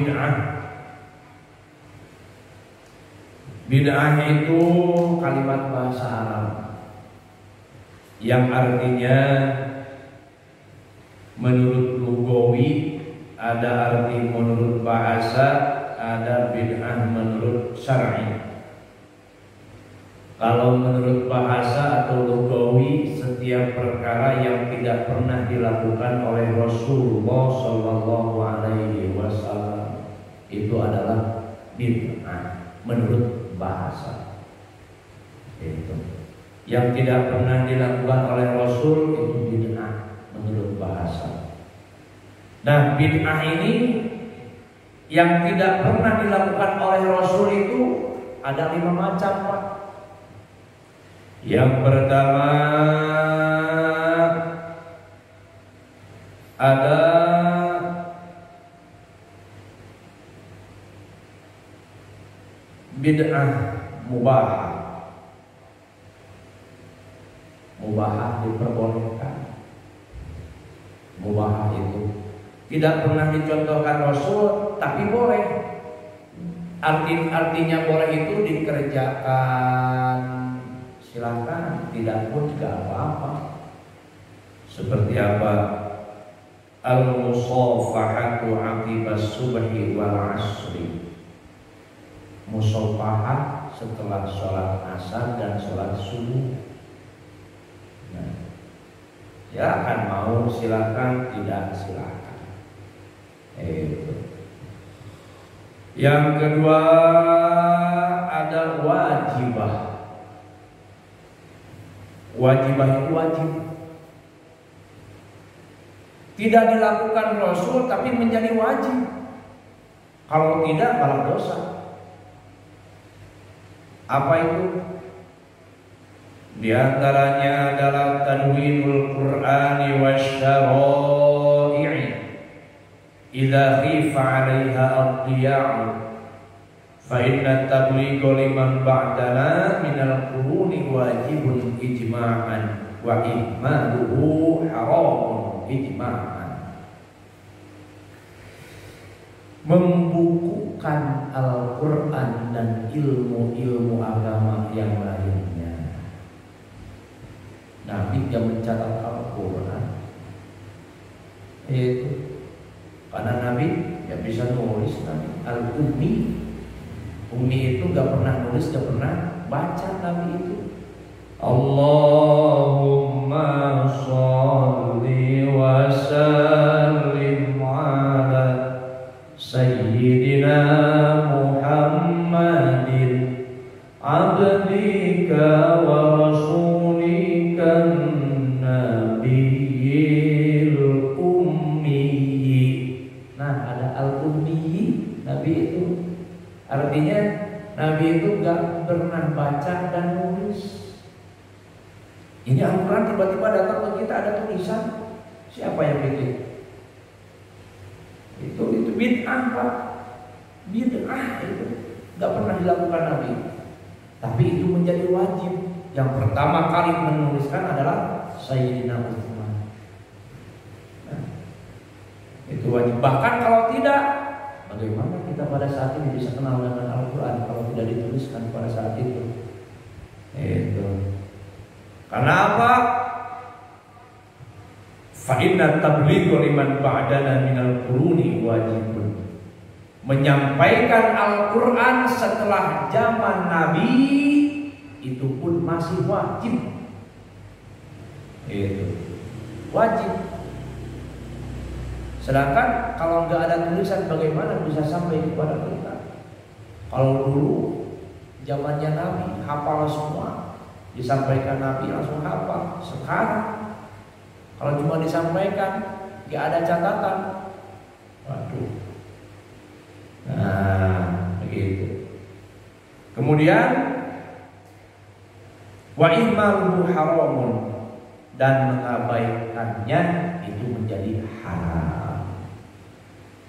bid'ah. Bid'ah itu kalimat bahasa Arab yang artinya menurut lugawi ada arti menurut bahasa, ada bid'ah menurut syar'i. Kalau menurut bahasa atau lugawi, setiap perkara yang tidak pernah dilakukan oleh Rasulullah Shallallahu Alaihi Wasallam itu adalah bid'ah menurut bahasa. Itu yang tidak pernah dilakukan oleh Rasul itu bid'ah menurut bahasa. Nah, bid'ah ini yang tidak pernah dilakukan oleh Rasul itu ada 5 macam, Pak. Yang pertama ada bid'ah mubah. Mubah diperbolehkan. Mubah itu tidak pernah dicontohkan Rasul, tapi boleh. Artinya boleh itu dikerjakan, silakan, tidak pun tidak apa-apa. Seperti apa? Al-musafahatu aqibas subhi wal asri. Musafahah setelah sholat asar dan sholat subuh. Nah, ya akan mau silakan, tidak silakan. Itu. Yang kedua ada wajibah. Wajibah itu wajib. Tidak dilakukan Rasul tapi menjadi wajib. Kalau tidak malah dosa. Apa itu? Di antaranya adalah tanwinul Qur'ani wasyara'i idza khifa 'alaiha ad-diya'u fa inna at-tabligha liman ba'dana minal quruni wajibun ijma'an wa ihmaluhu haramun ijma'an. Membukukan Al-Quran dan ilmu-ilmu agama yang lainnya. Nabi yang mencatat Al-Quran itu karena Nabi ya bisa nulis. Nabi Al-Ummi, Ummi itu gak pernah nulis, gak pernah baca. Nabi itu Allahumma sholli wa sallim ala Sayyidina Muhammadin abdika wa rasulika nabiyil ummi. Nah, ada al-ummi, Nabi itu artinya Nabi itu gak pernah baca dan nulis. Ini Al-Quran tiba-tiba datang ke kita ada tulisan. Siapa yang bikin? Itu bid'ah, Pak. Bid'ah itu gak pernah dilakukan Nabi, tapi itu menjadi wajib. Yang pertama kali menuliskan adalah Sayyidina Utsman. Nah, itu wajib. Bahkan kalau tidak, bagaimana kita pada saat ini bisa kenal dengan Al-Quran kalau tidak dituliskan pada saat itu? Itu karena apa? Fa inna tabligha liman ba'dana minal quruni wajibun. Menyampaikan Al-Quran setelah zaman Nabi itu pun masih wajib. Itu wajib. Sedangkan kalau nggak ada tulisan, bagaimana bisa sampai kepada kita? Kalau dulu zamannya Nabi hafal semua, disampaikan Nabi langsung hafal. Sekarang kalau cuma disampaikan, nggak ada catatan, waduh. Nah, begitu. Kemudian wa ihmaluhu haramun, dan mengabaikannya itu menjadi haram.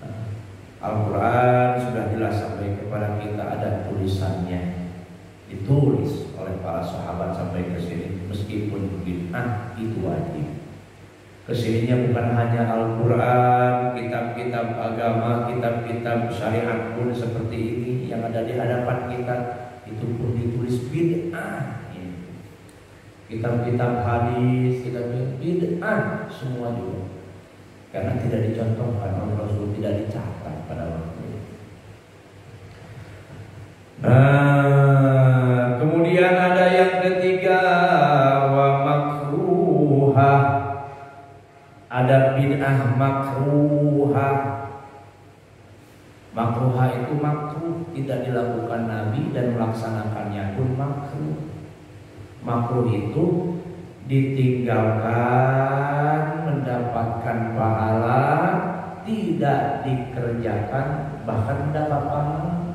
Nah, Al-Quran sudah jelas sampai kepada kita, ada tulisannya, ditulis oleh para sahabat sampai ke sini. Meskipun bid'ah itu wajib. Kesininya bukan hanya Al-Quran, kitab-kitab agama, kitab-kitab syariat pun seperti ini yang ada di hadapan kita, itu pun ditulis bid'ah. Kitab-kitab hadis, kitab bid'ah semua juga, karena tidak dicontohkan oleh Rasul, tidak dicatat pada waktu itu. Kemudian ada yang ketiga, wa makruhah. Ada bid'ah makruhah. Makruhah itu makruh, tidak dilakukan Nabi dan melaksanakannya pun makruh. Makruh itu ditinggalkan mendapatkan pahala, tidak dikerjakan bahkan mendapat pahala.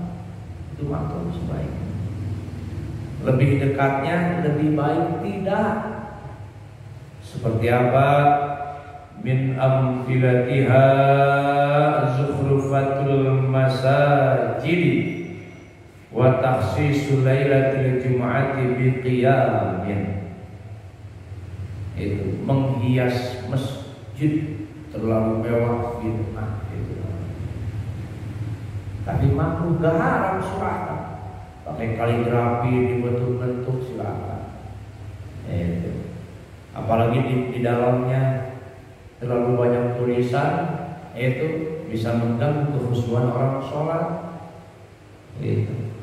Itu makruh sebaiknya. Lebih dekatnya lebih baik tidak. Seperti apa? Min amthilatiha zukhrufatul masajid wa takhsisul lailatul jumu'ati biqiyamin. Itu menghias masjid terlalu mewah bid'ah itu. Tapi makruh, gak haram, silakan. Pakai kaligrafi dibentuk-bentuk silakan. Itu. Apalagi di dalamnya terlalu banyak tulisan, itu bisa mengganggu kekhusyuan orang sholat. Itu.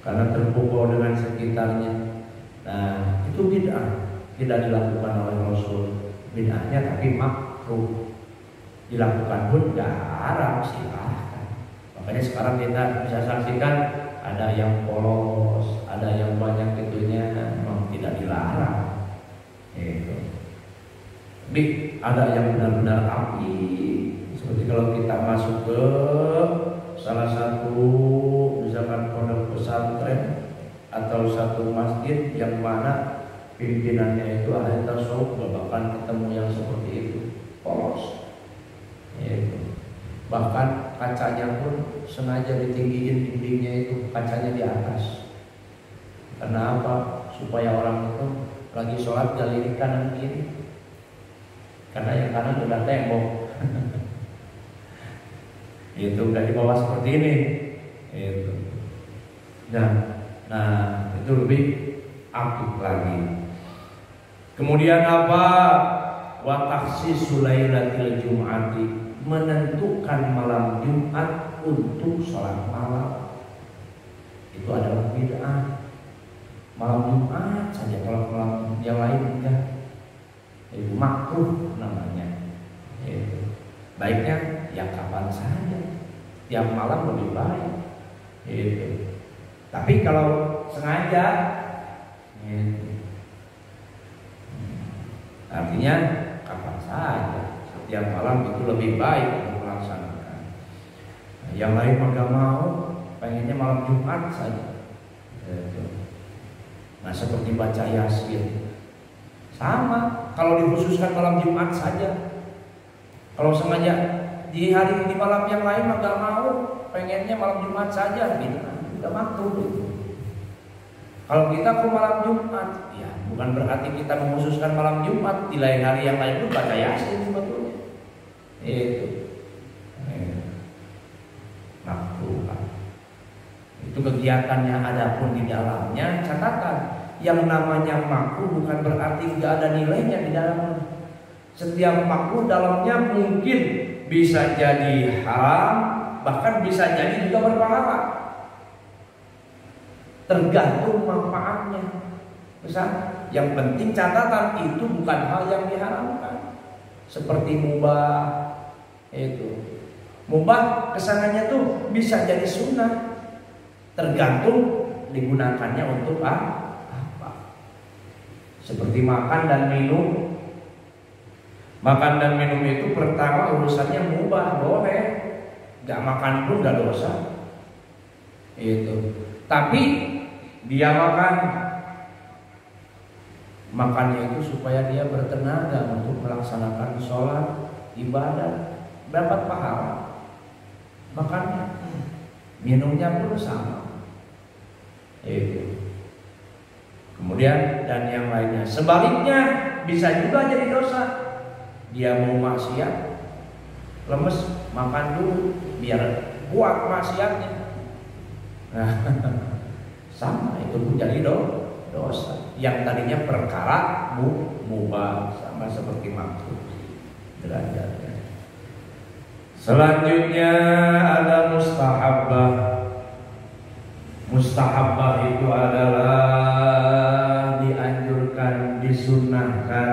Karena terpukau dengan sekitarnya. Nah, itu bid'ah, tidak dilakukan oleh Rasul. Bid'ahnya tapi makruh. Dilakukan pun gak haram, silahkan. Makanya sekarang kita bisa saksikan ada yang polos, ada yang banyak itunya, memang tidak dilarang. Itu. Tapi ada yang benar-benar api. Seperti kalau kita masuk ke salah satu misalkan pondok pesantren atau satu masjid yang mana pimpinannya itu ahli tasawuf, bahkan ketemu yang seperti itu polos. Itu. Bahkan kacanya pun sengaja ditinggiin dindingnya, itu kacanya di atas. Karena apa? Supaya orang itu lagi sholat gak lirik kanan kiri, karena yang kanan udah tembok. Itu udah di bawah seperti ini. Itu. Nah itu lebih aktif lagi. Kemudian apa? Wa takhsisul lailatil jumu'ati, menentukan malam Jumat untuk sholat malam. Itu adalah bid'ah. Malam Jumat saja, kalau malam yang lain enggak. Itu makruh namanya. Itu. Baiknya ya kapan saja, tiap malam lebih baik. Itu. Tapi kalau sengaja, itu. Artinya kapan saja, setiap malam itu lebih baik untuk melaksanakan. Nah, yang lain mah gak mau, pengennya malam Jumat saja. Gitu. Nah seperti baca Yasin, sama. Kalau dikhususkan malam Jumat saja. Kalau sengaja di malam yang lain mah gak mau, pengennya malam Jumat saja, gitu. Tidak makruh. Kalau kita ke malam Jumat, ya bukan berarti kita mengkhususkan malam Jumat, di lain hari yang lain pun baca Yasin sebetulnya. Itu makruh. Itu kegiatannya, adapun di dalamnya catatan, yang namanya makruh bukan berarti nggak ada nilainya di dalamnya. Setiap makruh dalamnya mungkin bisa jadi haram, bahkan bisa jadi juga berpahala. Tergantung manfaatnya. Misal, yang penting catatan itu bukan hal yang diharamkan. Seperti mubah, itu mubah kesananya tuh bisa jadi sunnah, tergantung digunakannya untuk apa. Seperti makan dan minum. Makan dan minum itu pertama urusannya mubah, boleh, gak makan pun gak dosa. Itu. Tapi dia makannya itu supaya dia bertenaga untuk melaksanakan sholat, ibadah, dapat pahala. Makannya, minumnya pun sama. Itu. Kemudian dan yang lainnya. Sebaliknya bisa juga jadi dosa. Dia mau maksiat, lemes, makan dulu biar kuat maksiatnya. Nah, sama itu pun jadi dosa. Yang tadinya perkara mubah, sama seperti makruh derajatnya. Selanjutnya ada mustahabbah. Mustahabbah itu adalah dianjurkan, disunnahkan,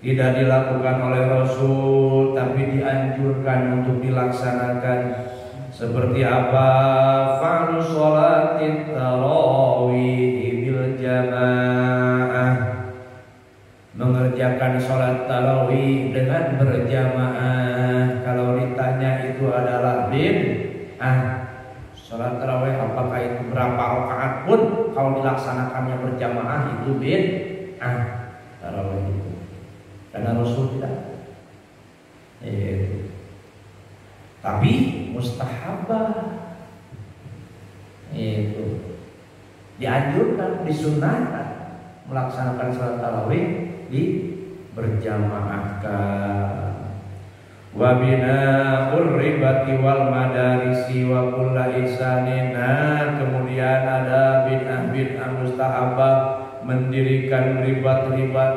tidak dilakukan oleh Rasul tapi dianjurkan untuk dilaksanakan. Seperti apa? Fa'lu sholatit tarawih bil jamaah, mengerjakan sholat tarawih dengan berjamaah. Kalau ditanya itu adalah bid'ah. Sholat tarawih apakah itu berapa rakaat pun kalau dilaksanakannya berjamaah itu bid'ah tarawih itu. Karena Rasul tidak. Tapi mustahabah itu dianjurkan, disunnahkan melaksanakan sholat tarawih di berjamaahkan. Wa bina'ur ribati wal madarisi wa kulla ihsanina. Kemudian ada bid'ah mustahabah, mendirikan ribat-ribat,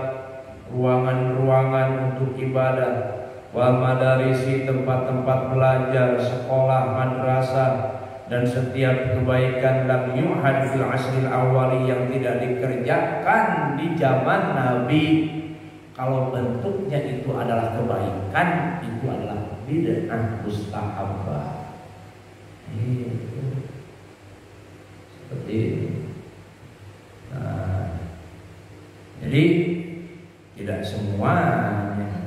ruangan-ruangan untuk ibadah, wal madarisi, tempat-tempat belajar, sekolah, madrasah, dan setiap kebaikan lam yuhad fil asril awali, yang tidak dikerjakan di zaman Nabi. Kalau bentuknya itu adalah kebaikan, itu adalah bid'ah mustahabah. Seperti itu. Nah, jadi tidak semuanya,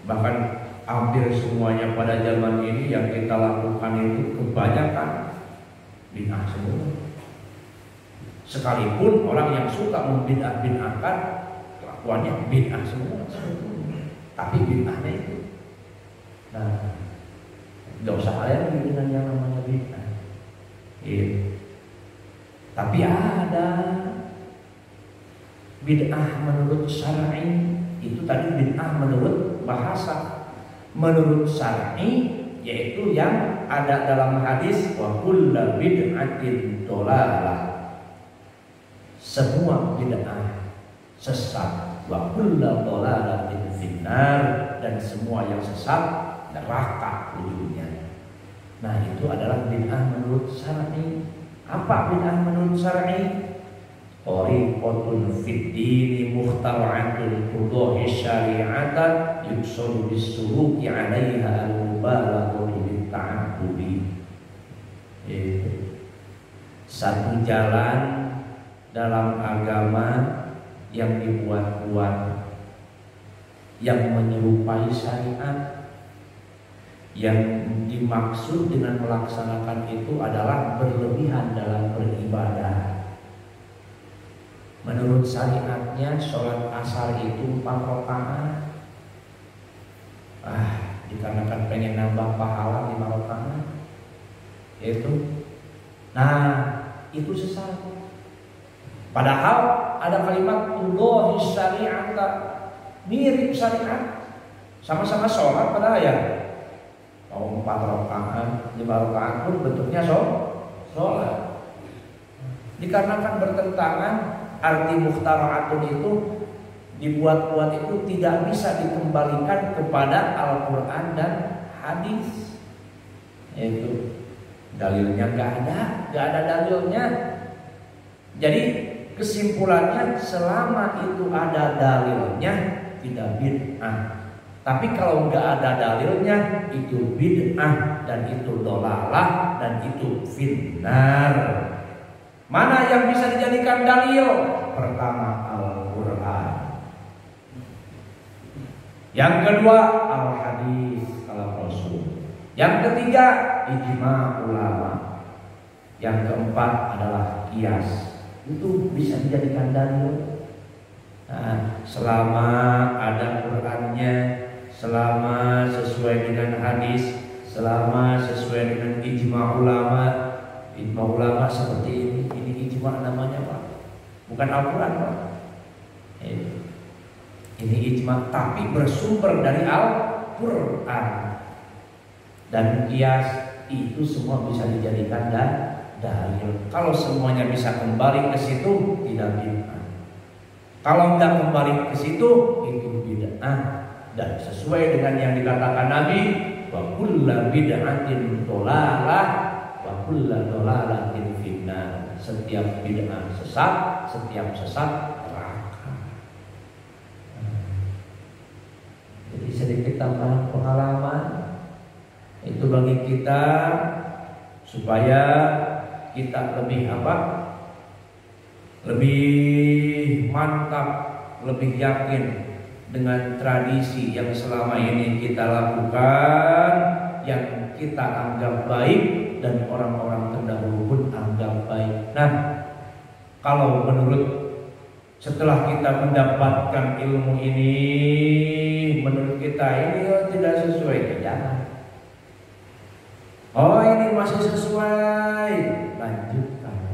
bahkan hampir semuanya pada zaman ini yang kita lakukan itu kebanyakan bid'ah semua. Sekalipun orang yang suka membid'ah-bid'ahkan, kelakuannya bid'ah semua, tapi bid'ahnya itu. Nah, nggak usah ada dengan yang namanya bid'ah. Tapi ada bid'ah menurut syar'i. Itu tadi bid'ah menurut bahasa. Menurut syar'i yaitu yang ada dalam hadis wa kullu bid'atin dhalalah. Semua bid'ah sesat, wa kullu dhalalatin finnar, dan semua yang sesat neraka ujungnya. Nah, itu adalah bid'ah menurut syar'i. Apa bid'ah menurut syar'i? Tariqatun fid dini mukhtara'atun tudahi syari'atan yuksadu bis-suluki 'alaiha al-mubalaghatu bit ta'abbudi. Satu jalan dalam agama yang dibuat-buat, yang menyerupai syariat. Yang dimaksud dengan melaksanakan itu adalah berlebihan dalam beribadah. Menurut syariatnya sholat asar itu 4 rakaat. Dikarenakan pengen nambah pahala 5 rakaat. Itu sesat. Padahal ada kalimat tudahi syari'ata, mirip syariat, sama-sama sholat pada ayat. Mau 4 rakaat, 5 rakaat pun bentuknya sholat. Dikarenakan bertentangan, arti mukhtara'atun itu dibuat-buat itu tidak bisa dikembalikan kepada Al-Quran dan hadis. Itu dalilnya nggak ada dalilnya. Jadi kesimpulannya, selama itu ada dalilnya tidak bid'ah. Tapi kalau nggak ada dalilnya itu bid'ah, dan itu dhalalah, dan itu finnar. Mana yang bisa dijadikan dalil? Pertama Al-Quran, yang kedua Al-Hadis Al-Rasul, yang ketiga ijma' ulama, yang keempat adalah qiyas. Itu bisa dijadikan dalil. Selama ada Qurannya, selama sesuai dengan hadis, selama sesuai dengan ijma' ulama. Ijma' ulama seperti ini ijma' namanya Pak, bukan Al-Quran Pak. Ini ijma, tapi bersumber dari Al-Quran. Dan kias itu semua bisa dijadikan dalil. Kalau semuanya bisa kembali ke situ, tidak bid'ah. Kalau tidak kembali ke situ, itu bid'ah. Dan sesuai dengan yang dikatakan Nabi, wa kullu bid'atin dhalalah wa kullu dhalalatin finnar. Setiap bid'ah sesat, setiap sesat neraka. Jadi sedikit tambahan pengalaman itu bagi kita supaya kita lebih lebih mantap, lebih yakin dengan tradisi yang selama ini kita lakukan, yang kita anggap baik dan orang-orang terdahulu pun anggap baik. Nah, kalau setelah kita mendapatkan ilmu ini, menurut kita ini tidak sesuai, jangan. Oh, ini masih sesuai, lanjutkan.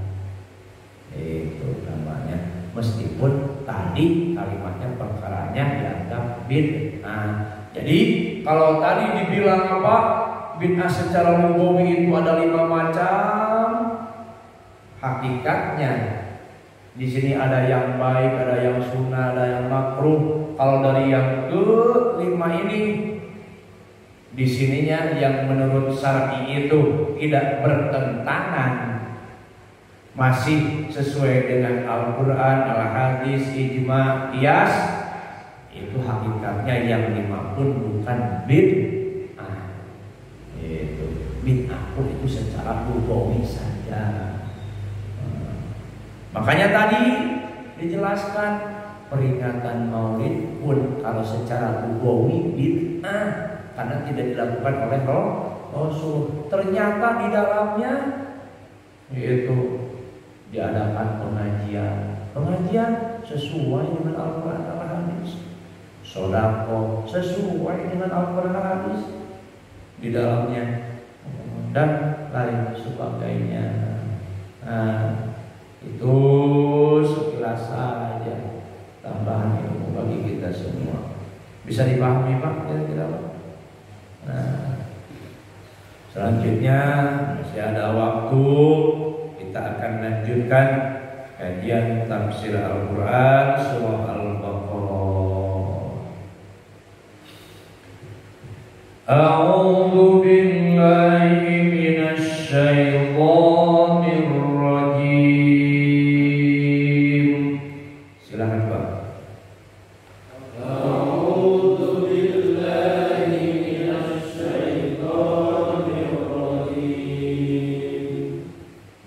Itu namanya. Meskipun tadi kalimatnya perkaranya dianggap bid'ah. Jadi kalau tadi dibilang bid'ah secara lugawi itu ada 5 macam. Hakikatnya di sini ada yang baik, ada yang sunnah, ada yang makruh. Kalau dari yang ke-5 ini, di sininya yang menurut syar'i itu tidak bertentangan, masih sesuai dengan Al-Quran, Al-Hadis, Ijma, Qiyas, itu hakikatnya yang 5 pun bukan bid'ah. Itu bid'ah pun itu secara lugawi saja. Makanya tadi dijelaskan peringatan Maulid pun kalau secara lugawi bid'ah, karena tidak dilakukan oleh Rasul. Ternyata di dalamnya itu diadakan pengajian sesuai dengan Al-Quran dan Al-Hadis, sedekah sesuai dengan Al-Quran dan Al-Hadis di dalamnya, dan lain sebagainya. Nah, itu sekilas saja tambahan ilmu bagi kita semua. Bisa dipahami Pak kira-kira Pak? Nah, selanjutnya masih ada waktu, kita akan lanjutkan kajian tafsir Al-Quran surah Al-Baqarah. A'udzu billahi minasy syaithanir rajim. Silakan Pak.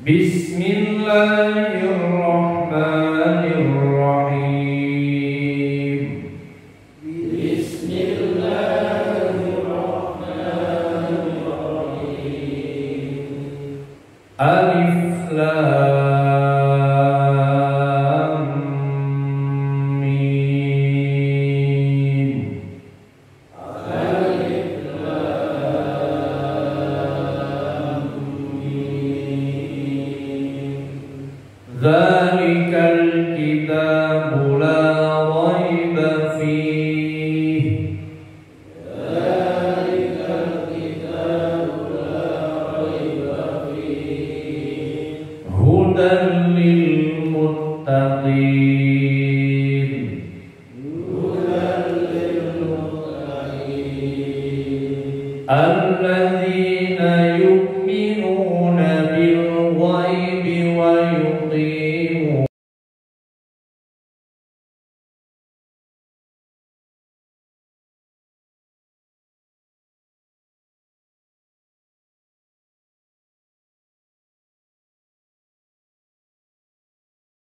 Bismillahirrahmanirrahim. Bismillahirrahmanirrahim. Alif Lam Mim. Alif Lam Mim. Dzalikal kitabu la raiba fihi. Dzalikal kitabu la raiba fihi. Hudan lil muttaqin. Hudan lil muttaqin. Alladzina